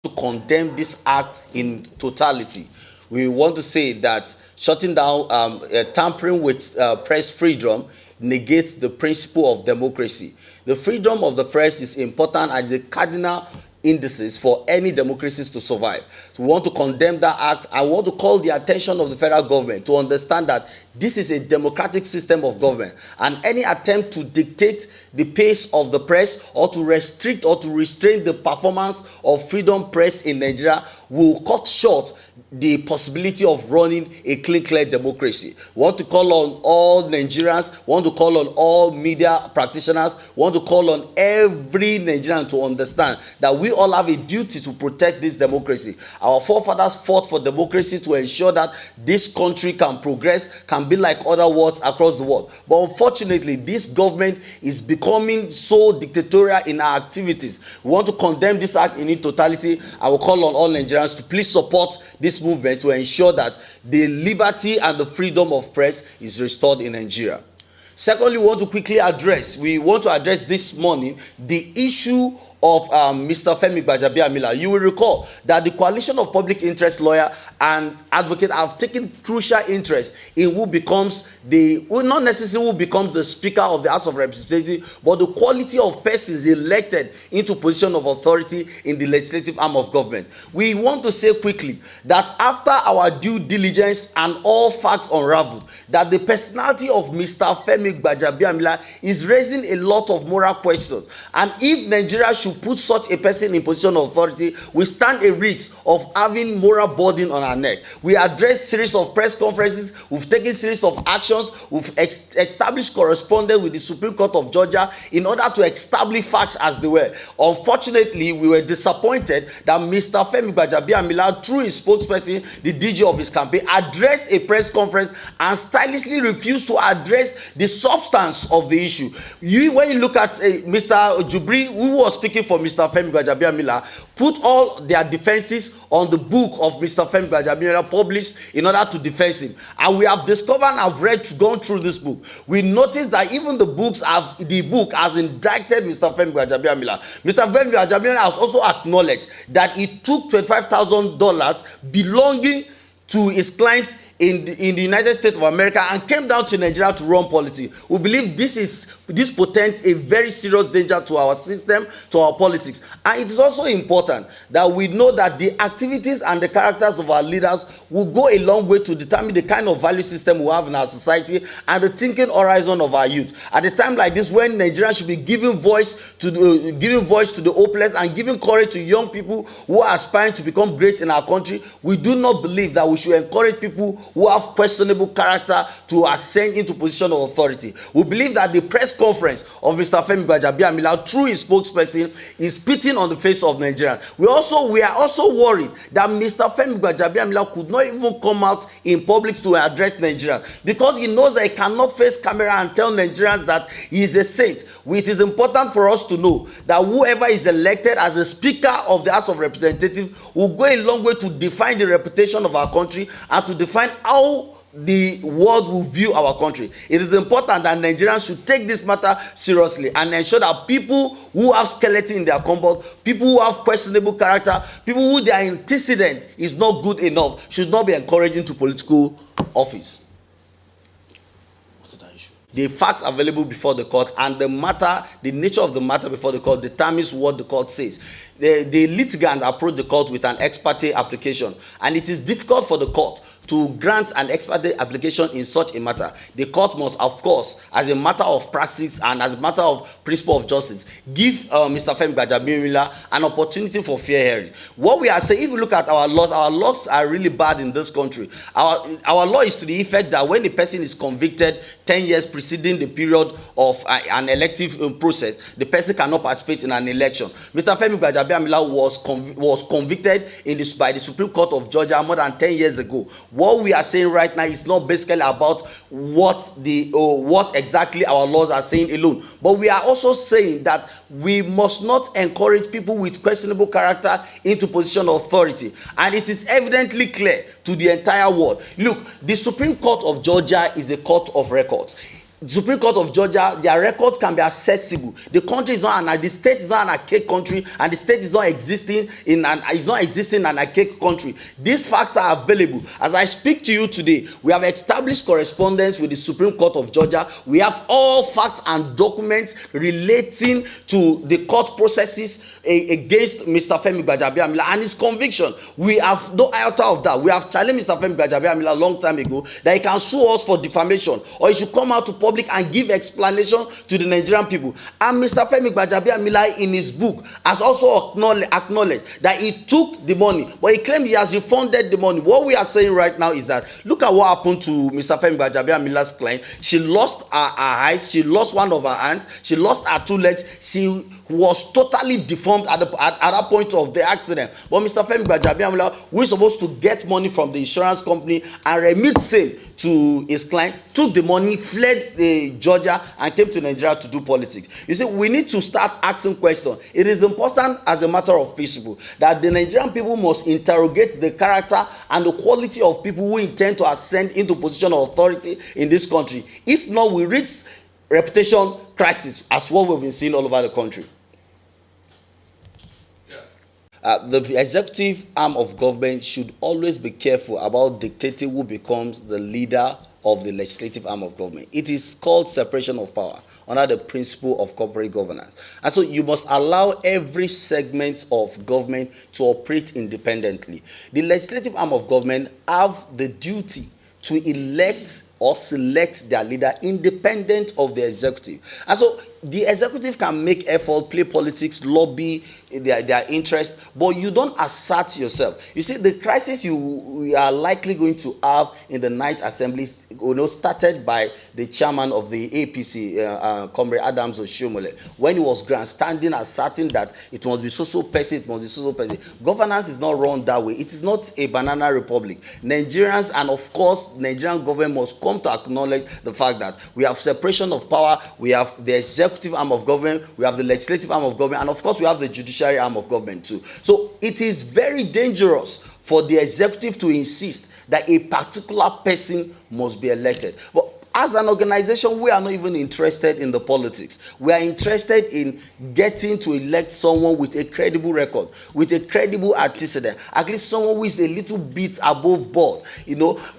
to condemn this act in totality. We want to say that shutting down, tampering with press freedom negates the principle of democracy. The freedom of the press is important and is a cardinal indices for any democracies to survive. So we want to condemn that act. I want to call the attention of the federal government to understand that this is a democratic system of government, and any attempt to dictate the pace of the press or to restrict or to restrain the performance of freedom press in Nigeria will cut short the possibility of running a clear democracy. We want to call on all Nigerians, we want to call on all media practitioners, we want to call on every Nigerian to understand that we all have a duty to protect this democracy. Our forefathers fought for democracy to ensure that this country can progress, can be like other worlds across the world. But unfortunately, this government is becoming so dictatorial in our activities. We want to condemn this act in its totality. I will call on all Nigerians to please support this movement to ensure that the liberty and the freedom of press is restored in Nigeria. Secondly, we want to address this morning the issue of Mr. Femi Gbajabiamila. You will recall that the coalition of public interest lawyer and advocate have taken crucial interest in who not necessarily who becomes the Speaker of the House of Representatives, but the quality of persons elected into position of authority in the legislative arm of government. We want to say quickly that after our due diligence and all facts unraveled, that the personality of Mr. Femi Gbajabiamila is raising a lot of moral questions, and if Nigeria should put such a person in position of authority, we stand a risk of having moral burden on our neck. We addressed series of press conferences, we've taken series of actions, we've established correspondence with the Supreme Court of Georgia in order to establish facts as they were. Unfortunately, we were disappointed that Mr. Femi Gbajabiamila, through his spokesperson, the DG of his campaign, addressed a press conference and stylishly refused to address the substance of the issue. When you look at Mr. Jubri, who was speaking for Mr. Femi Gbajabiamila, put all their defenses on the book of Mr. Femi Gbajabiamila published in order to defend him. And we have discovered and have gone through this book. We noticed that even the book has indicted Mr. Femi Gbajabiamila. Mr. Femi Gbajabiamila has also acknowledged that he took $25,000 belonging to his clients in the United States of America and came down to Nigeria to run politics. We believe this portends a very serious danger to our system, to our politics. And it is also important that we know that the activities and the characters of our leaders will go a long way to determine the kind of value system we have in our society and the thinking horizon of our youth. At a time like this, when Nigeria should be giving voice to the hopeless and giving courage to young people who are aspiring to become great in our country, we do not believe that we should encourage people who have questionable character to ascend into position of authority. We believe that the press conference of Mr. Femi Gbajabiamila, through his spokesperson, is spitting on the face of Nigeria. We are also worried that Mr. Femi Gbajabiamila could not even come out in public to address Nigeria because he knows that he cannot face camera and tell Nigerians that he is a saint. It is important for us to know that whoever is elected as a Speaker of the House of Representatives will go a long way to define the reputation of our country and to define how the world will view our country. It is important that Nigerians should take this matter seriously and ensure that people who have skeleton in their cupboard, people who have questionable character, people who their antecedent is not good enough should not be encouraged into political office. The facts available before the court and the nature of the matter before the court determines what the court says. The litigant approached the court with an ex parte application, and it is difficult for the court to grant an ex parte application in such a matter. The court must, of course, as a matter of practice and as a matter of principle of justice, give Mr. Femi Gbajabiamila an opportunity for fair hearing. What we are saying, if you look at our laws are really bad in this country. Our law is to the effect that when a person is convicted 10 years preceding the period of an elective process, the person cannot participate in an election. Mr. Femi Gbajabiamila was convicted by the Supreme Court of Georgia more than 10 years ago. What we are saying right now is not basically about what exactly our laws are saying alone, but we are also saying that we must not encourage people with questionable character into position of authority, and it is evidently clear to the entire world. Look, the Supreme Court of Georgia is a court of records. Supreme Court of Georgia, their record can be accessible. The country is not the state is not an archaic country, and the state is not existing in an archaic country. These facts are available. As I speak to you today, we have established correspondence with the Supreme Court of Georgia. We have all facts and documents relating to the court processes against Mr. Femi Gbajabiamila and his conviction. We have no iota of that. We have challenged Mr. Femi Gbajabiamila a long time ago that he can sue us for defamation, or he should come out to public and give explanation to the Nigerian people. And Mr. Femi Gbajabiamila in his book has also acknowledged that he took the money, but he claimed he has refunded the money. What we are saying right now is that look at what happened to Mr. Femi Gbajabiamila's client. She lost her eyes, she lost one of her hands, she lost her two legs, she was totally deformed at that point of the accident. But Mr. Femi Gbajabiamila, who is supposed to get money from the insurance company and remit same to his client, took the money, fled Georgia, and came to Nigeria to do politics. You see, we need to start asking questions. It is important as a matter of principle that the Nigerian people must interrogate the character and the quality of people who intend to ascend into position of authority in this country. If not, we reach reputation crisis as what we've been seeing all over the country. The executive arm of government should always be careful about dictating who becomes the leader of the legislative arm of government. It is called separation of power under the principle of corporate governance. And so you must allow every segment of government to operate independently. The legislative arm of government have the duty to elect or select their leader independent of the executive. And so the executive can make effort, play politics, lobby their interest, but you don't assert yourself. You see, the crisis we are likely going to have in the night assemblies, started by the chairman of the APC, Comrade Adams Oshiomhole, when he was grandstanding, asserting that it must be so person, it must be so person. Governance is not run that way. It is not a banana republic. Nigerians, and of course, Nigerian government must come to acknowledge the fact that we have separation of power, we have the executive arm of government, we have the legislative arm of government, and of course we have the judiciary arm of government too. So it is very dangerous for the executive to insist that a particular person must be elected. But as an organization, we are not even interested in the politics. We are interested in getting to elect someone with a credible record, with a credible antecedent, at least someone who is a little bit above board.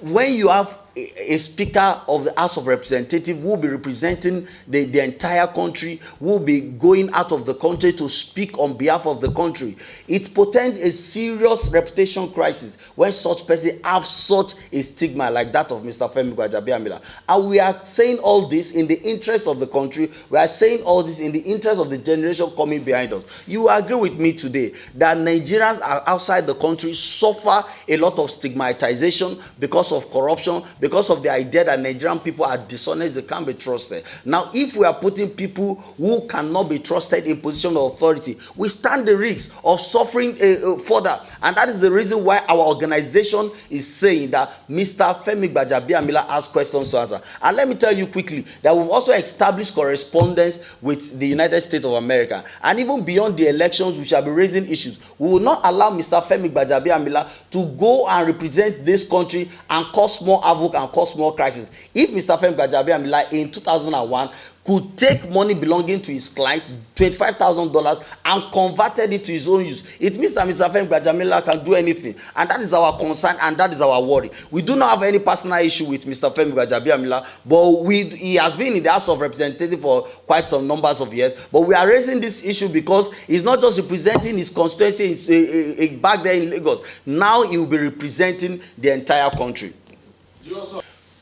When you have a speaker of the House of Representatives who will be representing the entire country, who will be going out of the country to speak on behalf of the country, it portends a serious reputation crisis when such person have such a stigma like that of Mr. Femi Gbajabiamila. And we are saying all this in the interest of the country. We are saying all this in the interest of the generation coming behind us. You agree with me today that Nigerians outside the country suffer a lot of stigmatization because of corruption, because of the idea that Nigerian people are dishonest, they can't be trusted. Now, if we are putting people who cannot be trusted in position of authority, we stand the risk of suffering further. And that is the reason why our organization is saying that Mr. Femi Gbajabiamila has questions to answer. And let me tell you quickly that we've also established correspondence with the United States of America. And even beyond the elections, we shall be raising issues. We will not allow Mr. Femi Gbajabiamila to go and represent this country and cause more havoc and cause more crisis. If Mr. Femi Gbajabiamila in 2001 could take money belonging to his clients, $25,000, and converted it to his own use, it means that Mr. Femi Gbajabiamila can do anything. And that is our concern, and that is our worry. We do not have any personal issue with Mr. Femi Gbajabiamila, but he has been in the House of Representatives for quite some numbers of years. But we are raising this issue because he's not just representing his constituency back there in Lagos. Now he will be representing the entire country.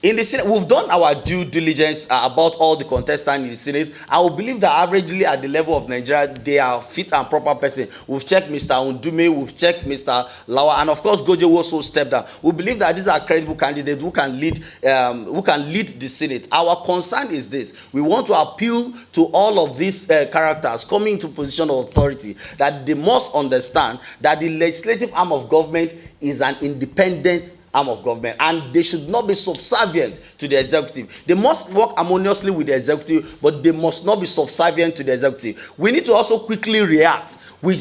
In the Senate, we've done our due diligence about all the contestants in the Senate. I will believe that averagely at the level of Nigeria, they are fit and proper person. We've checked Mr. Undume, we've checked Mr. Lawa, and of course Goje will also step down. We believe that these are credible candidates who can lead the Senate. Our concern is this: we want to appeal to all of these characters coming into position of authority that they must understand that the legislative arm of government is an independent arm of government, and they should not be subservient subservient to the executive. They must work harmoniously with the executive, but they must not be subservient to the executive. We need to also quickly react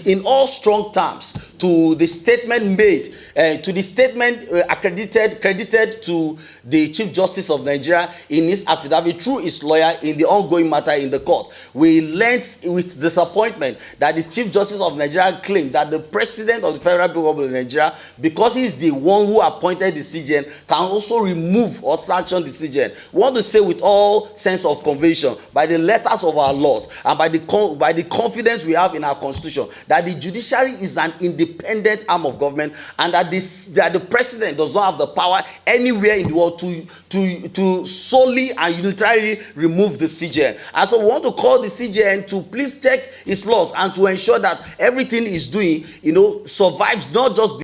in all strong terms to the statement made, to the statement credited to the Chief Justice of Nigeria in his affidavit through his lawyer in the ongoing matter in the court. We learned with disappointment that the Chief Justice of Nigeria claimed that the President of the Federal Republic of Nigeria, because he is the one who appointed the CJN, can also remove or sanction the CJN. We want to say with all sense of conviction, by the letters of our laws and by the confidence we have in our constitution, that the judiciary is an independent arm of government, and that the president does not have the power anywhere in the world to solely and unitarily remove the CJN. And so we want to call the CJN to please check its laws and to ensure that everything is doing, survives, not just